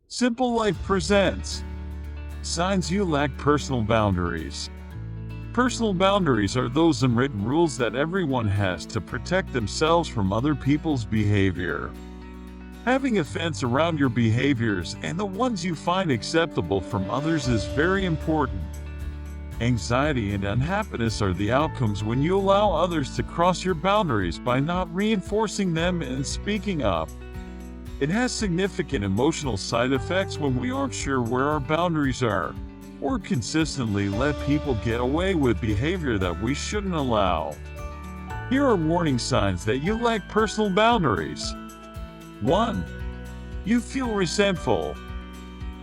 Simple Life presents signs you lack personal boundaries. Personal boundaries are those unwritten rules that everyone has to protect themselves from other people's behavior. Having a fence around your behaviors and the ones you find acceptable from others is very important. Anxiety and unhappiness are the outcomes when you allow others to cross your boundaries by not reinforcing them and speaking up. It has significant emotional side effects when we aren't sure where our boundaries are, or consistently let people get away with behavior that we shouldn't allow. Here are warning signs that you lack personal boundaries. 1. You feel resentful.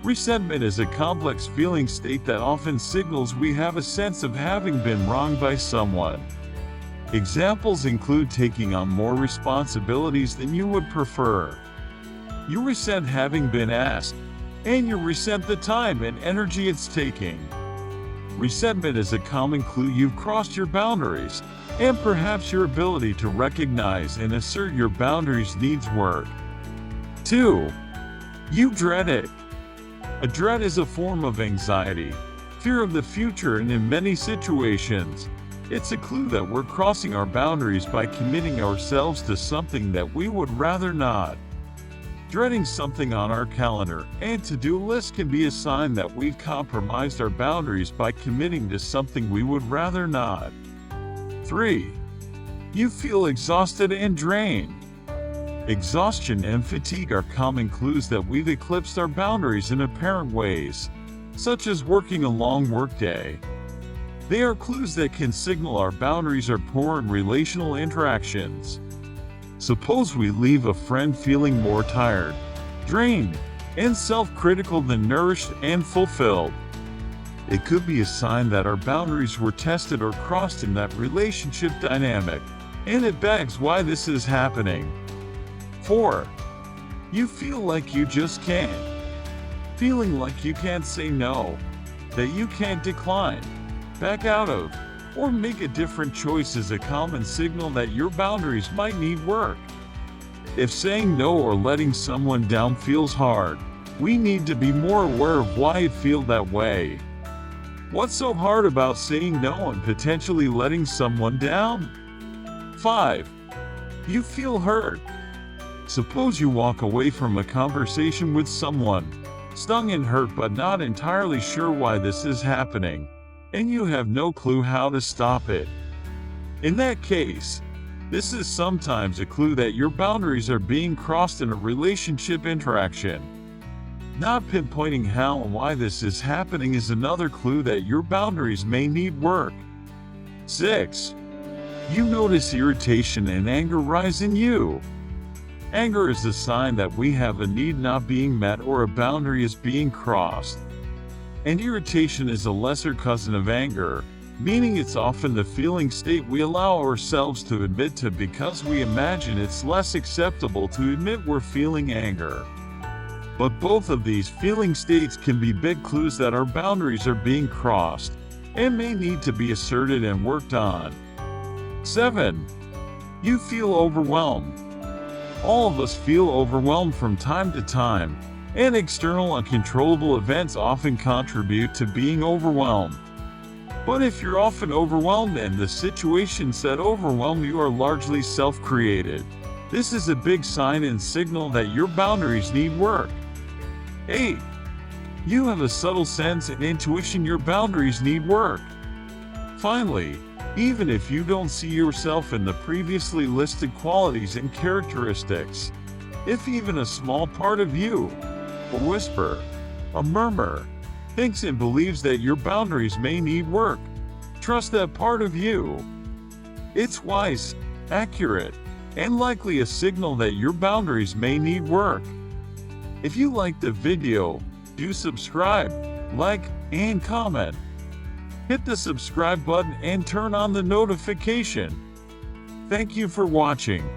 Resentment is a complex feeling state that often signals we have a sense of having been wronged by someone. Examples include taking on more responsibilities than you would prefer. You resent having been asked, and you resent the time and energy it's taking. Resentment is a common clue you've crossed your boundaries, and perhaps your ability to recognize and assert your boundaries needs work. 2. You dread it. A dread is a form of anxiety, fear of the future, and in many situations, it's a clue that we're crossing our boundaries by committing ourselves to something that we would rather not. Dreading something on our calendar and to-do list can be a sign that we've compromised our boundaries by committing to something we would rather not. 3. You feel exhausted and drained. Exhaustion and fatigue are common clues that we've eclipsed our boundaries in apparent ways, such as working a long workday. They are clues that can signal our boundaries are poor in relational interactions. Suppose we leave a friend feeling more tired, drained, and self-critical than nourished and fulfilled. It could be a sign that our boundaries were tested or crossed in that relationship dynamic, and it begs why this is happening. 4. You feel like you just can't. Feeling like you can't say no, that you can't decline, back out of, or make a different choice is a common signal that your boundaries might need work. If saying no or letting someone down feels hard, we need to be more aware of why it feels that way. What's so hard about saying no and potentially letting someone down? 5. You feel hurt. Suppose you walk away from a conversation with someone, stung and hurt but not entirely sure why this is happening, and you have no clue how to stop it. In that case, this is sometimes a clue that your boundaries are being crossed in a relationship interaction. Not pinpointing how and why this is happening is another clue that your boundaries may need work. 6. You notice irritation and anger rise in you. Anger is a sign that we have a need not being met or a boundary is being crossed. And irritation is a lesser cousin of anger, meaning it's often the feeling state we allow ourselves to admit to because we imagine it's less acceptable to admit we're feeling anger. But both of these feeling states can be big clues that our boundaries are being crossed and may need to be asserted and worked on. 7. You feel overwhelmed. All of us feel overwhelmed from time to time, and external uncontrollable events often contribute to being overwhelmed. But if you're often overwhelmed and the situations that overwhelm you are largely self-created, this is a big sign and signal that your boundaries need work. 8. You have a subtle sense and intuition your boundaries need work. Finally, even if you don't see yourself in the previously listed qualities and characteristics, if even a small part of you, a whisper, a murmur, thinks and believes that your boundaries may need work, trust that part of you. It's wise, accurate, and likely a signal that your boundaries may need work. If you liked the video, do subscribe, like, and comment. Hit the subscribe button and turn on the notification. Thank you for watching.